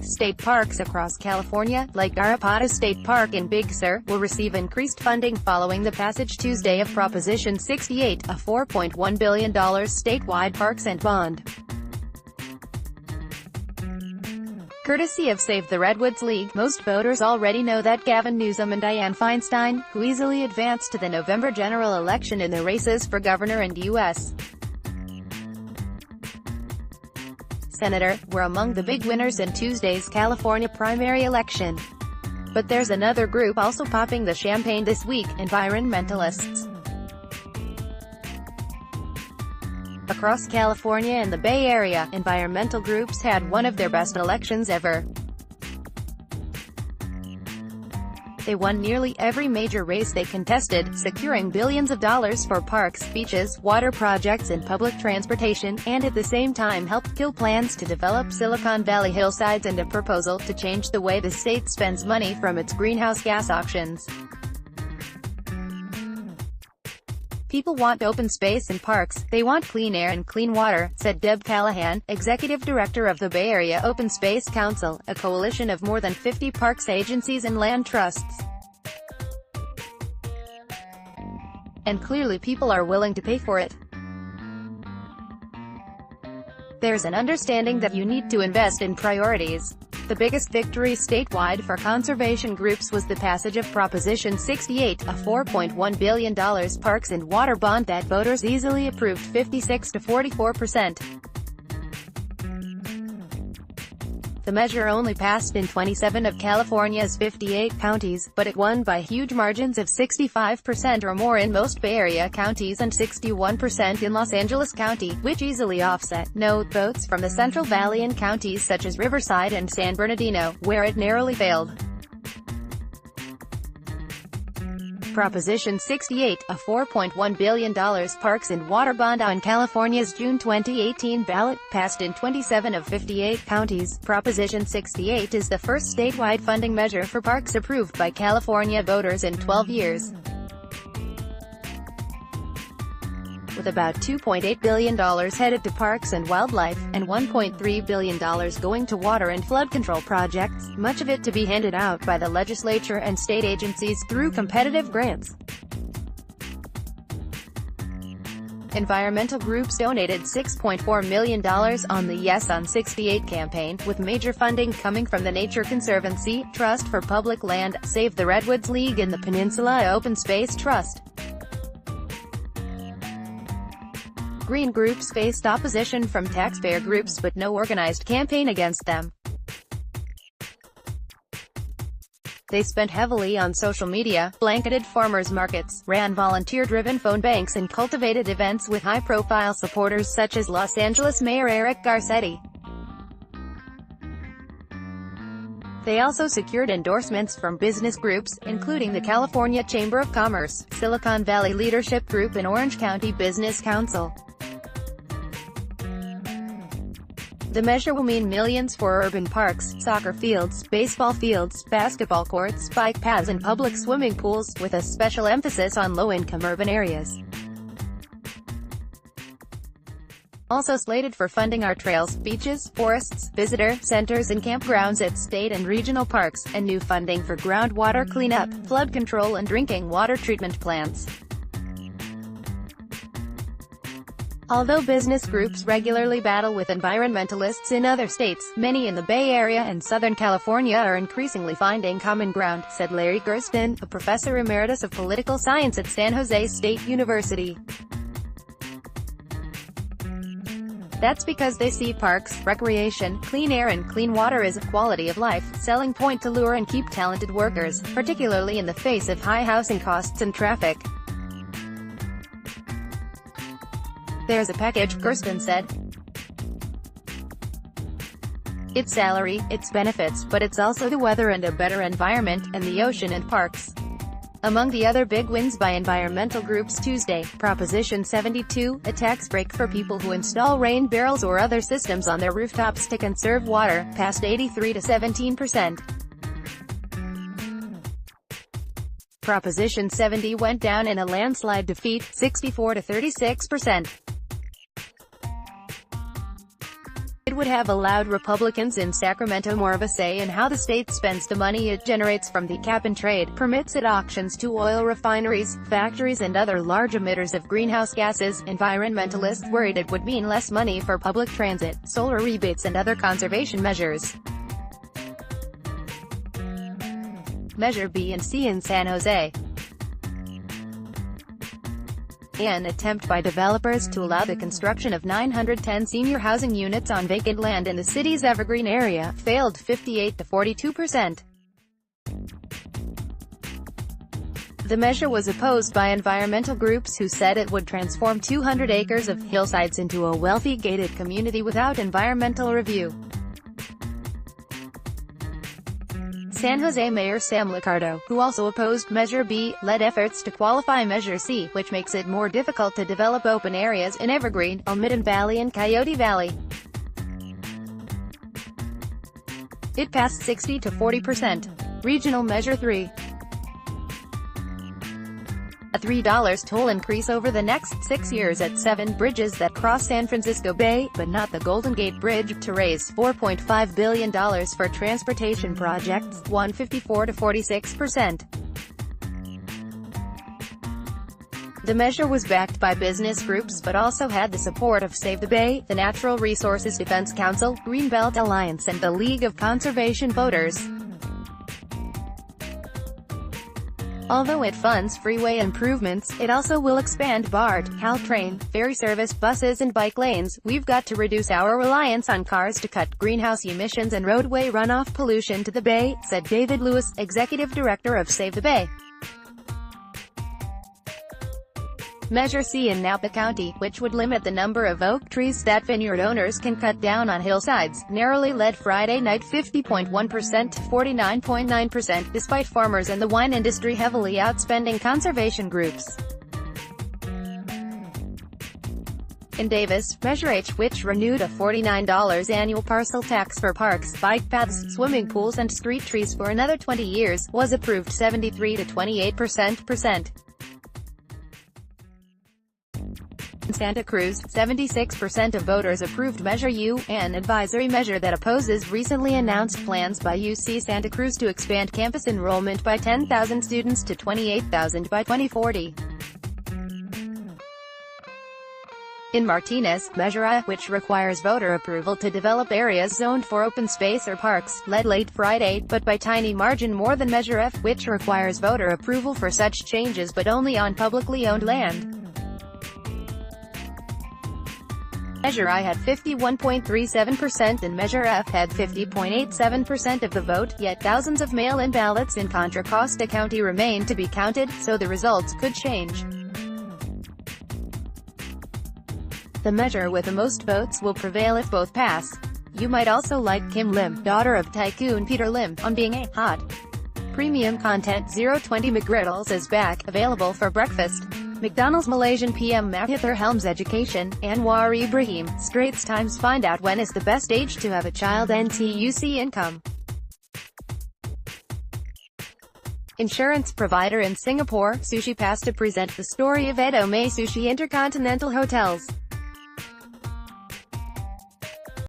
state parks across California, like Garrapatas State Park in Big Sur, will receive increased funding following the passage Tuesday of Proposition 68, a $4.1 billion statewide parks and bond. Courtesy of Save the Redwoods League, most voters already know that Gavin Newsom and Dianne Feinstein, who easily advanced to the November general election in the races for governor and U.S. Senator, were among the big winners in Tuesday's California primary election. But there's another group also popping the champagne this week: environmentalists. Across California and the Bay Area, environmental groups had one of their best elections ever. They won nearly every major race they contested, securing billions of dollars for parks, beaches, water projects and public transportation, and at the same time helped kill plans to develop Silicon Valley hillsides and a proposal to change the way the state spends money from its greenhouse gas auctions. People want open space and parks, they want clean air and clean water, said Deb Callahan, executive director of the Bay Area Open Space Council, a coalition of more than 50 parks agencies and land trusts. And clearly people are willing to pay for it. There's an understanding that you need to invest in priorities. The biggest victory statewide for conservation groups was the passage of Proposition 68, a $4.1 billion parks and water bond that voters easily approved 56 to 44%. The measure only passed in 27 of California's 58 counties, but it won by huge margins of 65% or more in most Bay Area counties and 61% in Los Angeles County, which easily offset no votes from the Central Valley and counties such as Riverside and San Bernardino, where it narrowly failed. Proposition 68, a $4.1 billion parks and water bond on California's June 2018 ballot, passed in 27 of 58 counties. Proposition 68 is the first statewide funding measure for parks approved by California voters in 12 years. With about $2.8 billion headed to parks and wildlife, and $1.3 billion going to water and flood control projects, much of it to be handed out by the legislature and state agencies through competitive grants. Environmental groups donated $6.4 million on the Yes on 68 campaign, with major funding coming from the Nature Conservancy, Trust for Public Land, Save the Redwoods League and the Peninsula Open Space Trust. Green groups faced opposition from taxpayer groups but no organized campaign against them. They spent heavily on social media, blanketed farmers markets, ran volunteer-driven phone banks and cultivated events with high-profile supporters such as Los Angeles Mayor Eric Garcetti. They also secured endorsements from business groups, including the California Chamber of Commerce, Silicon Valley Leadership Group and Orange County Business Council. The measure will mean millions for urban parks, soccer fields, baseball fields, basketball courts, bike paths and public swimming pools, with a special emphasis on low-income urban areas. Also slated for funding are trails, beaches, forests, visitor centers and campgrounds at state and regional parks, and new funding for groundwater cleanup, flood control and drinking water treatment plants. Although business groups regularly battle with environmentalists in other states, many in the Bay Area and Southern California are increasingly finding common ground, said Larry Gersten, a professor emeritus of political science at San Jose State University. That's because they see parks, recreation, clean air and clean water as a quality of life selling point to lure and keep talented workers, particularly in the face of high housing costs and traffic. There's a package, Gersten said. It's salary, it's benefits, but it's also the weather and a better environment, and the ocean and parks. Among the other big wins by environmental groups Tuesday, Proposition 72, a tax break for people who install rain barrels or other systems on their rooftops to conserve water, passed 83 to 17%. Proposition 70 went down in a landslide defeat, 64 to 36%. It would have allowed Republicans in Sacramento more of a say in how the state spends the money it generates from the cap-and-trade permits it auctions to oil refineries, factories and other large emitters of greenhouse gases. Environmentalists worried it would mean less money for public transit, solar rebates and other conservation measures. Measure B and C in San Jose. An attempt by developers to allow the construction of 910 senior housing units on vacant land in the city's Evergreen area failed 58 to 42%. The measure was opposed by environmental groups who said it would transform 200 acres of hillsides into a wealthy gated community without environmental review. San Jose Mayor Sam Liccardo, who also opposed Measure B, led efforts to qualify Measure C, which makes it more difficult to develop open areas in Evergreen, Almaden Valley and Coyote Valley. It passed 60 to 40%. Regional Measure 3. A $3 toll increase over the next 6 years at 7 bridges that cross San Francisco Bay, but not the Golden Gate Bridge, to raise $4.5 billion for transportation projects, 154 to 46%. The measure was backed by business groups but also had the support of Save the Bay, the Natural Resources Defense Council, Greenbelt Alliance and the League of Conservation Voters. Although it funds freeway improvements, it also will expand BART, Caltrain, ferry service, buses and bike lanes. We've got to reduce our reliance on cars to cut greenhouse emissions and roadway runoff pollution to the Bay, said David Lewis, executive director of Save the Bay. Measure C in Napa County, which would limit the number of oak trees that vineyard owners can cut down on hillsides, narrowly led Friday night 50.1% to 49.9%, despite farmers and the wine industry heavily outspending conservation groups. In Davis, Measure H, which renewed a $49 annual parcel tax for parks, bike paths, swimming pools and street trees for another 20 years, was approved 73 to 28%. In Santa Cruz, 76% of voters approved Measure U, an advisory measure that opposes recently announced plans by UC Santa Cruz to expand campus enrollment by 10,000 students to 28,000 by 2040. In Martinez, Measure I, which requires voter approval to develop areas zoned for open space or parks, led late Friday, but by tiny margin more than Measure F, which requires voter approval for such changes but only on publicly owned land. Measure I had 51.37% and Measure F had 50.87% of the vote, yet thousands of mail-in ballots in Contra Costa County remain to be counted, so the results could change. The measure with the most votes will prevail if both pass. You might also like Kim Lim, daughter of Tycoon Peter Lim, on being a hot premium content. 020 McGriddles is back, available for breakfast. McDonald's Malaysian PM Mahathir Helms Education, Anwar Ibrahim, Straits Times find out when is the best age to have a child. NTUC Income. Insurance provider in Singapore, Sushi Pass to present the story of Edo May Sushi Intercontinental Hotels.